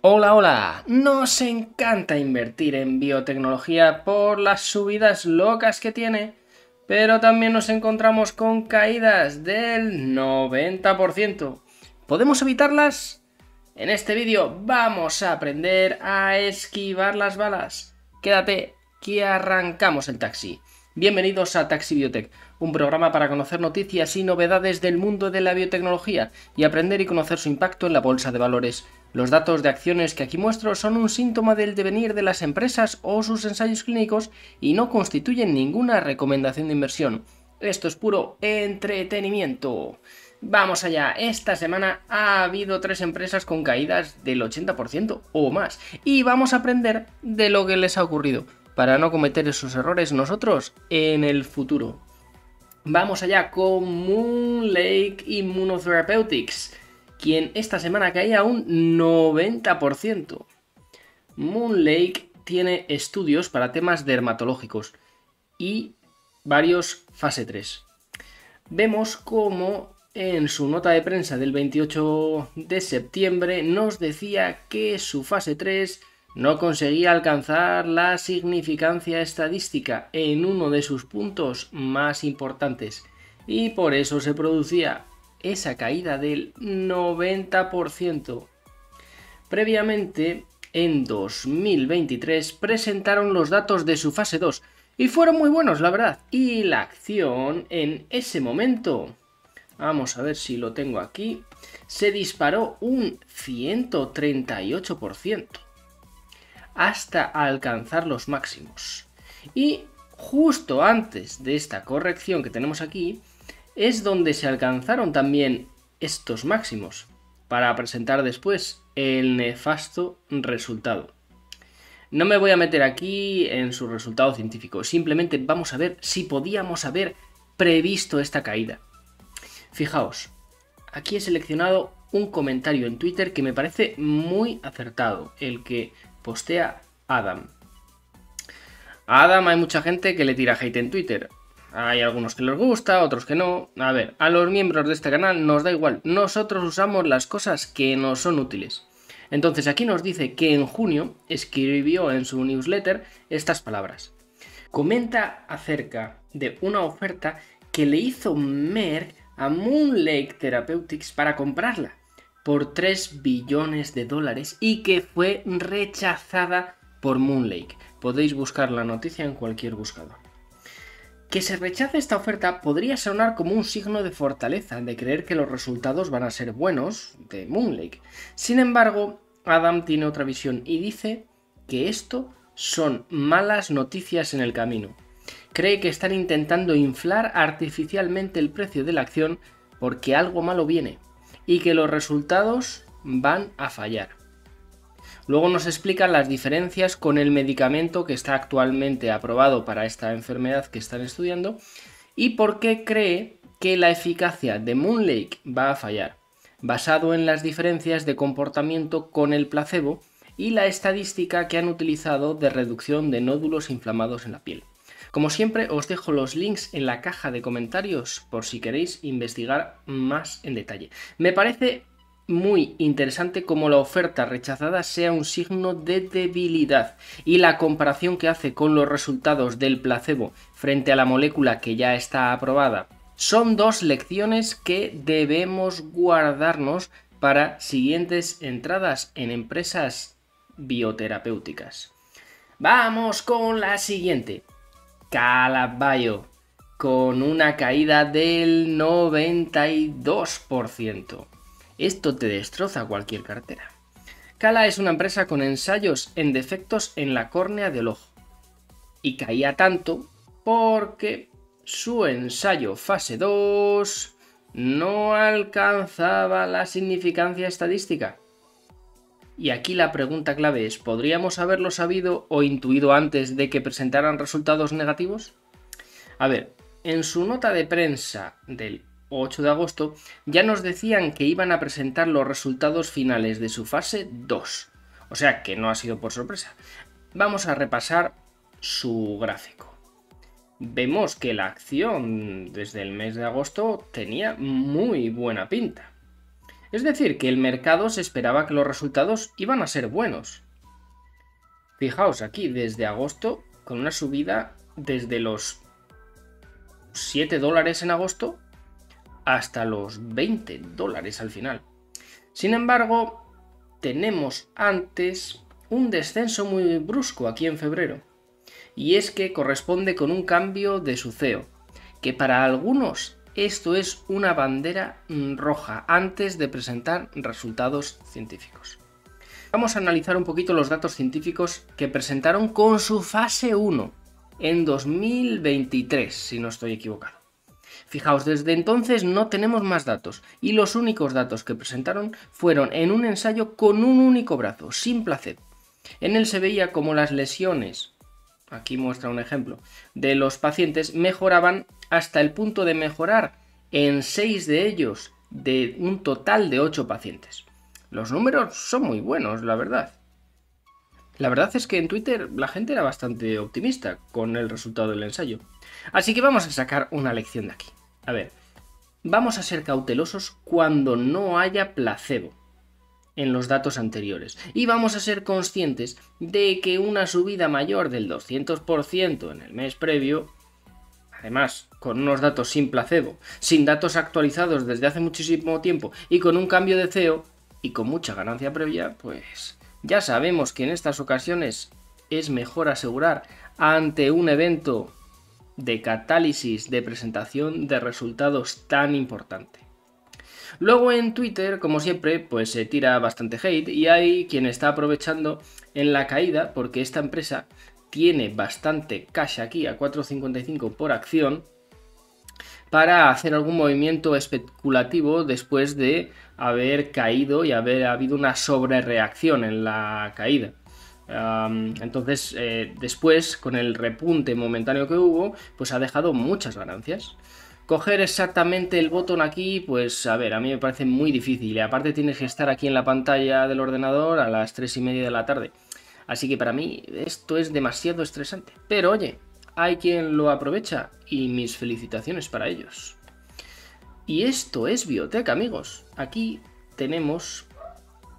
Hola, hola. Nos encanta invertir en biotecnología por las subidas locas que tiene, pero también nos encontramos con caídas del 90%. ¿Podemos evitarlas? En este vídeo vamos a aprender a esquivar las balas. Quédate, que arrancamos el taxi. Bienvenidos a Taxi Biotech, un programa para conocer noticias y novedades del mundo de la biotecnología y aprender y conocer su impacto en la bolsa de valores. Los datos de acciones que aquí muestro son un síntoma del devenir de las empresas o sus ensayos clínicos y no constituyen ninguna recomendación de inversión. Esto es puro entretenimiento. Vamos allá, esta semana ha habido 3 empresas con caídas del 80% o más y vamos a aprender de lo que les ha ocurrido para no cometer esos errores nosotros en el futuro. Vamos allá con MoonLake Immunotherapeutics, quien esta semana caía un 90%. MoonLake tiene estudios para temas dermatológicos y varios fase 3. Vemos cómo en su nota de prensa del 28 de septiembre nos decía que su fase 3 no conseguía alcanzar la significancia estadística en uno de sus puntos más importantes y por eso se producía esa caída del 90%. Previamente, en 2023, presentaron los datos de su fase 2 y fueron muy buenos, la verdad. Y la acción en ese momento, vamos a ver si lo tengo aquí, se disparó un 138% hasta alcanzar los máximos. Y justo antes de esta corrección que tenemos aquí, es donde se alcanzaron también estos máximos, para presentar después el nefasto resultado. No me voy a meter aquí en su resultado científico, simplemente vamos a ver si podíamos haber previsto esta caída. Fijaos, aquí he seleccionado un comentario en Twitter que me parece muy acertado, el que postea Adam. A Adam hay mucha gente que le tira hate en Twitter. Hay algunos que les gusta, otros que no. A ver, a los miembros de este canal nos da igual. Nosotros usamos las cosas que nos son útiles. Entonces aquí nos dice que en junio escribió en su newsletter estas palabras. Comenta acerca de una oferta que le hizo Merck a MoonLake Therapeutics para comprarla por $3 billones y que fue rechazada por MoonLake. Podéis buscar la noticia en cualquier buscador. Que se rechace esta oferta podría sonar como un signo de fortaleza, de creer que los resultados van a ser buenos de MoonLake. Sin embargo, Adam tiene otra visión y dice que esto son malas noticias en el camino. Cree que están intentando inflar artificialmente el precio de la acción porque algo malo viene y que los resultados van a fallar. Luego nos explica las diferencias con el medicamento que está actualmente aprobado para esta enfermedad que están estudiando y por qué cree que la eficacia de MoonLake va a fallar, basado en las diferencias de comportamiento con el placebo y la estadística que han utilizado de reducción de nódulos inflamados en la piel. Como siempre, os dejo los links en la caja de comentarios por si queréis investigar más en detalle. Me parece muy interesante cómo la oferta rechazada sea un signo de debilidad y la comparación que hace con los resultados del placebo frente a la molécula que ya está aprobada. Son dos lecciones que debemos guardarnos para siguientes entradas en empresas bioterapéuticas. Vamos con la siguiente. Calab Bio, con una caída del 92%. Esto te destroza cualquier cartera. Cala es una empresa con ensayos en defectos en la córnea del ojo. Y caía tanto porque su ensayo fase 2 no alcanzaba la significancia estadística. Y aquí la pregunta clave es, ¿podríamos haberlo sabido o intuido antes de que presentaran resultados negativos? A ver, en su nota de prensa del 8 de agosto ya nos decían que iban a presentar los resultados finales de su fase 2. O sea que no ha sido por sorpresa. Vamos a repasar su gráfico. Vemos que la acción desde el mes de agosto tenía muy buena pinta. Es decir, que el mercado se esperaba que los resultados iban a ser buenos. Fijaos aquí, desde agosto, con una subida desde los $7 en agosto hasta los $20 al final. Sin embargo, tenemos antes un descenso muy brusco aquí en febrero. Y es que corresponde con un cambio de su CEO, que para algunos esto es una bandera roja antes de presentar resultados científicos. Vamos a analizar un poquito los datos científicos que presentaron con su fase 1 en 2023, si no estoy equivocado. Fijaos, desde entonces no tenemos más datos y los únicos datos que presentaron fueron en un ensayo con un único brazo, sin placebo. En él se veía como las lesiones, aquí muestra un ejemplo, de los pacientes mejoraban hasta el punto de mejorar en 6 de ellos de un total de 8 pacientes. Los números son muy buenos, la verdad. La verdad es que en Twitter la gente era bastante optimista con el resultado del ensayo. Así que vamos a sacar una lección de aquí. A ver, vamos a ser cautelosos cuando no haya placebo en los datos anteriores. Y vamos a ser conscientes de que una subida mayor del 200% en el mes previo, además con unos datos sin placebo, sin datos actualizados desde hace muchísimo tiempo y con un cambio de CEO y con mucha ganancia previa, pues ya sabemos que en estas ocasiones es mejor asegurar ante un evento de catálisis de presentación de resultados tan importante. Luego en Twitter, como siempre, pues se tira bastante hate y hay quien está aprovechando en la caída porque esta empresa tiene bastante cash aquí a 4,55 por acción para hacer algún movimiento especulativo después de haber caído y haber habido una sobrereacción en la caída. Entonces, después, con el repunte momentáneo que hubo, pues ha dejado muchas ganancias. Coger exactamente el botón aquí, pues a ver, a mí me parece muy difícil. Y aparte tienes que estar aquí en la pantalla del ordenador a las 3:30 de la tarde. Así que para mí esto es demasiado estresante. Pero oye, hay quien lo aprovecha y mis felicitaciones para ellos. Y esto es Biotech, amigos. Aquí tenemos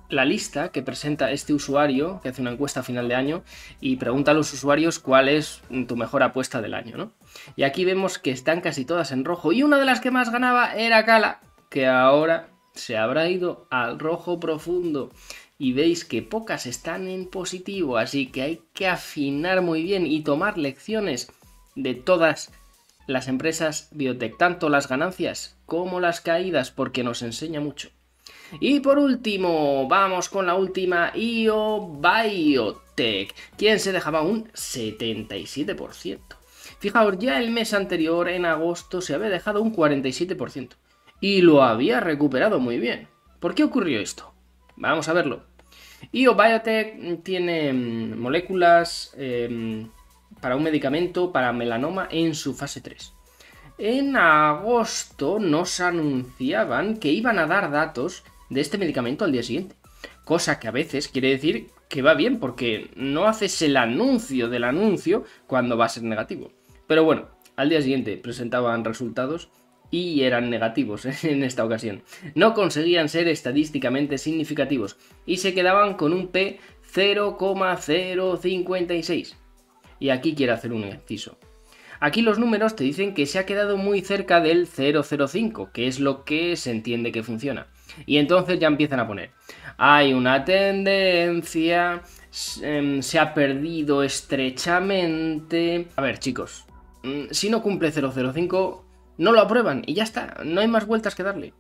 la lista que presenta este usuario que hace una encuesta a final de año y pregunta a los usuarios cuál es tu mejor apuesta del año, ¿no? Y aquí vemos que están casi todas en rojo y una de las que más ganaba era Cala, que ahora se habrá ido al rojo profundo y veis que pocas están en positivo, así que hay que afinar muy bien y tomar lecciones de todas las empresas biotech, tanto las ganancias como las caídas, porque nos enseña mucho. Y por último, vamos con la última, IO Biotech, quien se dejaba un 77%. Fijaos, ya el mes anterior, en agosto, se había dejado un 47% y lo había recuperado muy bien. ¿Por qué ocurrió esto? Vamos a verlo. IO Biotech tiene moléculas para un medicamento para melanoma en su fase 3. En agosto nos anunciaban que iban a dar datos de este medicamento al día siguiente, cosa que a veces quiere decir que va bien porque no haces el anuncio del anuncio cuando va a ser negativo. Pero bueno, al día siguiente presentaban resultados y eran negativos en esta ocasión. No conseguían ser estadísticamente significativos y se quedaban con un P 0,056. Y aquí quiero hacer un inciso. Aquí los números te dicen que se ha quedado muy cerca del 0,05, que es lo que se entiende que funciona. Y entonces ya empiezan a poner, hay una tendencia, se ha perdido estrechamente. A ver, chicos, si no cumple 0,05, no lo aprueban y ya está, no hay más vueltas que darle.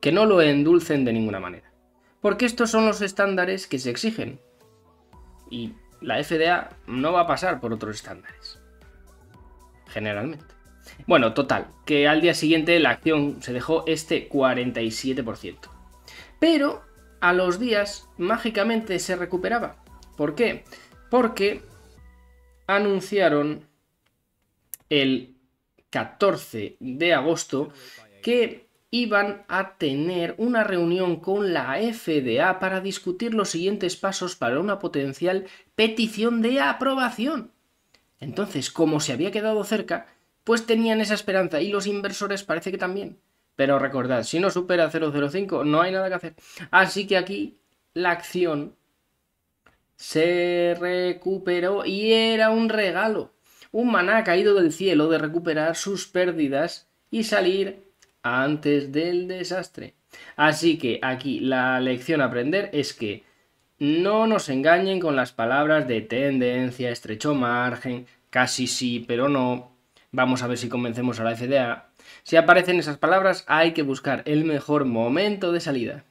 Que no lo endulcen de ninguna manera. Porque estos son los estándares que se exigen. Y la FDA no va a pasar por otros estándares. Generalmente. Bueno, total, que al día siguiente la acción se dejó este 47%. Pero a los días mágicamente se recuperaba. ¿Por qué? Porque anunciaron el 14 de agosto que iban a tener una reunión con la FDA para discutir los siguientes pasos para una potencial petición de aprobación. Entonces, como se había quedado cerca, pues tenían esa esperanza y los inversores parece que también. Pero recordad, si no supera 0,05 no hay nada que hacer. Así que aquí la acción se recuperó y era un regalo. Un maná caído del cielo de recuperar sus pérdidas y salir antes del desastre. Así que aquí la lección a aprender es que no nos engañen con las palabras de tendencia, estrecho margen, casi sí, pero no. Vamos a ver si convencemos a la FDA. Si aparecen esas palabras, hay que buscar el mejor momento de salida.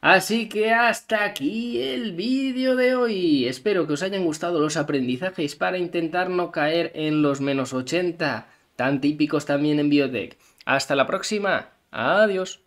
Así que hasta aquí el vídeo de hoy. Espero que os hayan gustado los aprendizajes para intentar no caer en los -80, tan típicos también en Biotech. Hasta la próxima. Adiós.